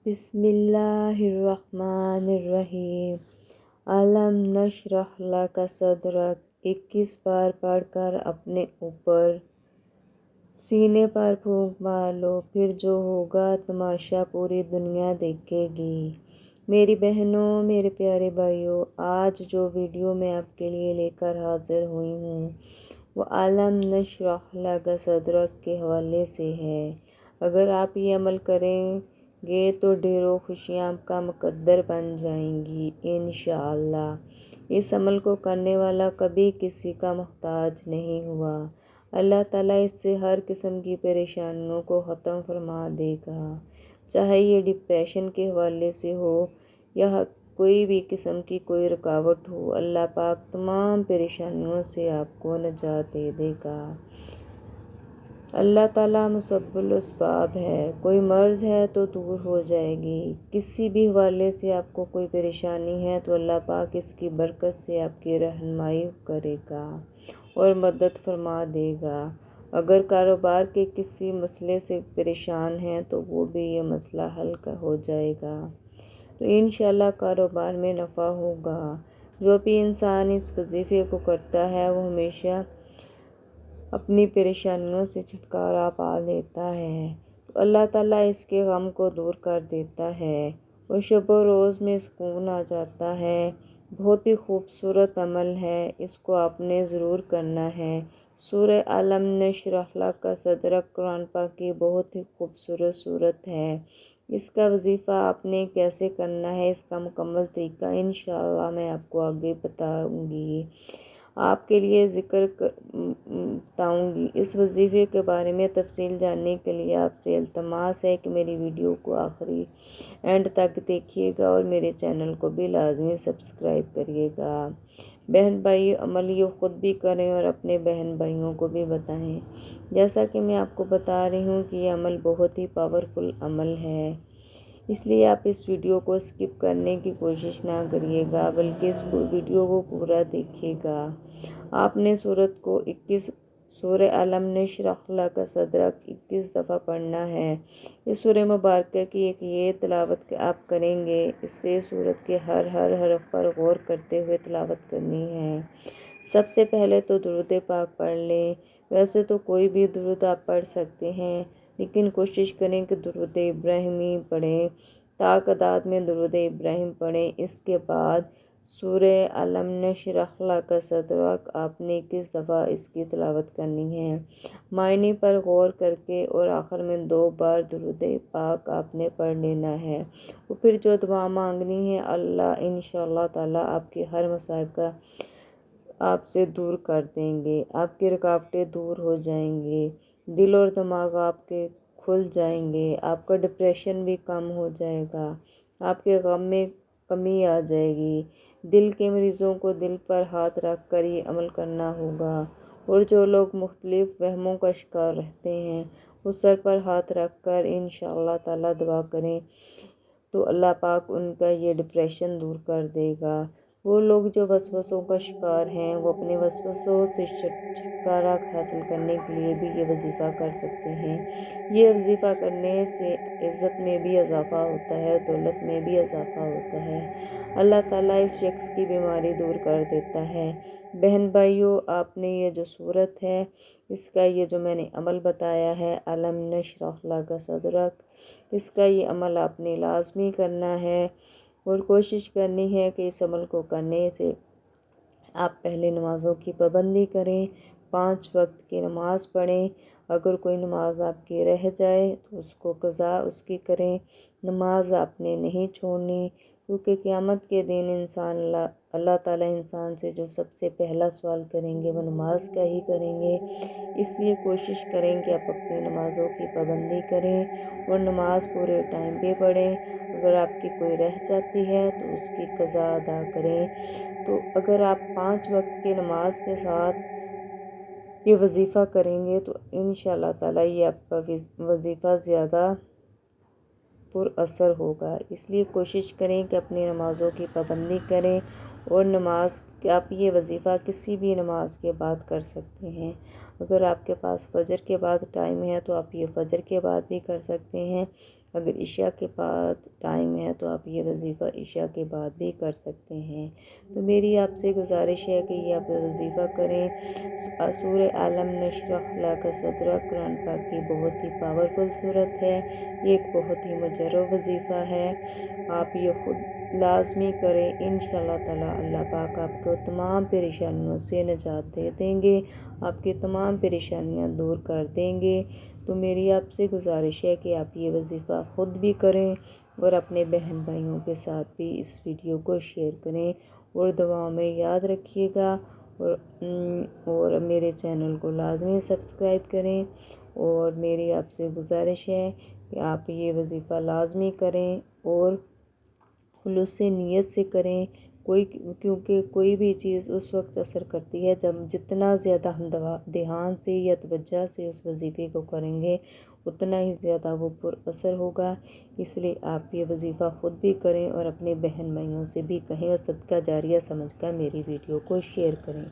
بسم اللہ الرحمن الرحیم۔ علم نشرح لک صدرک 21 بار پڑھ کر اپنے اوپر سینے پر پھونک مار لو، پھر جو ہوگا تماشا پوری دنیا دیکھے گی۔ میری بہنوں، میرے پیارے بھائیوں، آج جو ویڈیو میں آپ کے لیے لے کر حاضر ہوئی ہوں وہ علم نشرح لک صدرک کے حوالے سے ہے۔ اگر آپ یہ عمل کریں گے تو ڈھیروں خوشیاں آپ کا مقدر بن جائیں گی انشاءاللہ۔ اس عمل کو کرنے والا کبھی کسی کا محتاج نہیں ہوا۔ اللہ تعالیٰ اس سے ہر قسم کی پریشانیوں کو ختم فرما دے گا، چاہے یہ ڈپریشن کے حوالے سے ہو یا کوئی بھی قسم کی کوئی رکاوٹ ہو۔ اللہ پاک تمام پریشانیوں سے آپ کو نجات دے دے گا۔ اللہ تعالیٰ مسبب الاسباب ہے، کوئی مرض ہے تو دور ہو جائے گی۔ کسی بھی حوالے سے آپ کو کوئی پریشانی ہے تو اللہ پاک اس کی برکت سے آپ کی رہنمائی کرے گا اور مدد فرما دے گا۔ اگر کاروبار کے کسی مسئلے سے پریشان ہیں تو وہ بھی یہ مسئلہ حل ہو جائے گا، تو انشاءاللہ کاروبار میں نفع ہوگا۔ جو بھی انسان اس وظیفے کو کرتا ہے وہ ہمیشہ اپنی پریشانیوں سے چھٹکارا پا لیتا ہے، تو اللہ تعالیٰ اس کے غم کو دور کر دیتا ہے اور شب و روز میں سکون آ جاتا ہے۔ بہت ہی خوبصورت عمل ہے، اس کو آپ نے ضرور کرنا ہے۔ سورہ علم نشرح لک صدرک قرآن پاک کی بہت ہی خوبصورت سورت ہے۔ اس کا وظیفہ آپ نے کیسے کرنا ہے، اس کا مکمل طریقہ انشاءاللہ میں آپ کو آگے بتاؤں گی، آپ کے لیے ذکر بتاؤں گی۔ اس وظیفے کے بارے میں تفصیل جاننے کے لیے آپ سے التماس ہے کہ میری ویڈیو کو آخری اینڈ تک دیکھیے گا اور میرے چینل کو بھی لازمی سبسکرائب کریے گا۔ بہن بھائی، عمل یہ خود بھی کریں اور اپنے بہن بھائیوں کو بھی بتائیں۔ جیسا کہ میں آپ کو بتا رہی ہوں کہ یہ عمل بہت ہی پاورفل عمل ہے، اس لیے آپ اس ویڈیو کو سکپ کرنے کی کوشش نہ کریے گا بلکہ اس ویڈیو کو پورا دیکھیے گا۔ آپ نے سورہ علم نشرح لک صدرک 21 دفعہ پڑھنا ہے۔ اس سورہ مبارکہ کی ایک یہ تلاوت آپ کریں گے، اس سے سورت کے ہر حرف پر غور کرتے ہوئے تلاوت کرنی ہے۔ سب سے پہلے تو درود پاک پڑھ لیں۔ ویسے تو کوئی بھی درود آپ پڑھ سکتے ہیں، لیکن کوشش کریں کہ درود ابراہیمی پڑھیں، تعداد میں درود ابراہیم پڑھیں۔ اس کے بعد سورہ علم نشرح لک صدرک آپ نے 21 دفعہ اس کی تلاوت کرنی ہے، معنی پر غور کر کے، اور آخر میں 2 بار درود پاک آپ نے پڑھ لینا ہے، اور پھر جو دعا مانگنی ہے اللہ انشاءاللہ تعالیٰ آپ کے ہر مصائب کا آپ سے دور کر دیں گے، آپ کی رکاوٹیں دور ہو جائیں گی، دل اور دماغ آپ کے کھل جائیں گے، آپ کا ڈپریشن بھی کم ہو جائے گا، آپ کے غم میں کمی آ جائے گی۔ دل کے مریضوں کو دل پر ہاتھ رکھ کر یہ عمل کرنا ہوگا، اور جو لوگ مختلف وہموں کا شکار رہتے ہیں وہ سر پر ہاتھ رکھ کر انشاءاللہ تعالیٰ دعا کریں تو اللہ پاک ان کا یہ ڈپریشن دور کر دے گا۔ وہ لوگ جو وسوسوں کا شکار ہیں وہ اپنے وسوسوں سے چھٹکارا حاصل کرنے کے لیے بھی یہ وظیفہ کر سکتے ہیں۔ یہ وظیفہ کرنے سے عزت میں بھی اضافہ ہوتا ہے، دولت میں بھی اضافہ ہوتا ہے، اللہ تعالیٰ اس شخص کی بیماری دور کر دیتا ہے۔ بہن بھائیوں، آپ نے یہ جو صورت ہے، اس کا یہ جو میں نے عمل بتایا ہے علم نشرح لک صدرک، اس کا یہ عمل آپ نے لازمی کرنا ہے اور کوشش کرنی ہے کہ اس عمل کو کرنے سے آپ پہلے نمازوں کی پابندی کریں، 5 وقت کی نماز پڑھیں۔ اگر کوئی نماز آپ کی رہ جائے تو اس کو قضا اس کی کریں، نماز آپ نے نہیں چھوڑنی، کیونکہ قیامت کے دن اللہ تعالیٰ انسان سے جو سب سے پہلا سوال کریں گے وہ نماز کا ہی کریں گے۔ اس لیے کوشش کریں کہ آپ اپنی نمازوں کی پابندی کریں اور نماز پورے ٹائم پہ پڑھیں۔ اگر آپ کی کوئی رہ جاتی ہے تو اس کی قضا ادا کریں۔ تو اگر آپ 5 وقت کی نماز کے ساتھ یہ وظیفہ کریں گے تو انشاءاللہ تعالیٰ یہ آپ کا وظیفہ زیادہ پر اثر ہوگا۔ اس لیے کوشش کریں کہ اپنی نمازوں کی پابندی کریں، اور نماز آپ یہ وظیفہ کسی بھی نماز کے بعد کر سکتے ہیں۔ اگر آپ کے پاس فجر کے بعد ٹائم ہے تو آپ یہ فجر کے بعد بھی کر سکتے ہیں، اگر عشاء کے بعد ٹائم ہے تو آپ یہ وظیفہ عشاء کے بعد بھی کر سکتے ہیں۔ تو میری آپ سے گزارش ہے کہ یہ آپ وظیفہ کریں۔ سورہ عالم نشرح لک صدرک قرآن پاک کی بہت ہی پاورفل صورت ہے، یہ ایک بہت ہی مجرب وظیفہ ہے۔ آپ یہ خود لازمی کریں، انشاءاللہ تعالی اللہ پاک آپ کو تمام پریشانیوں سے نجات دے دیں گے، آپ کی تمام پریشانیاں دور کر دیں گے۔ تو میری آپ سے گزارش ہے کہ آپ یہ وظیفہ خود بھی کریں اور اپنے بہن بھائیوں کے ساتھ بھی اس ویڈیو کو شیئر کریں، اور دعاؤں میں یاد رکھیے گا، اور میرے چینل کو لازمی سبسکرائب کریں۔ اور میری آپ سے گزارش ہے کہ آپ یہ وظیفہ لازمی کریں اور خلوص سے نیت سے کریں، کیونکہ کوئی بھی چیز اس وقت اثر کرتی ہے جب جتنا زیادہ ہم دھیان سے یا توجہ سے اس وظیفے کو کریں گے اتنا ہی زیادہ وہ پر اثر ہوگا۔ اس لیے آپ یہ وظیفہ خود بھی کریں اور اپنے بہن بھائیوں سے بھی کہیں، اور صدقہ جاریہ سمجھ کر میری ویڈیو کو شیئر کریں۔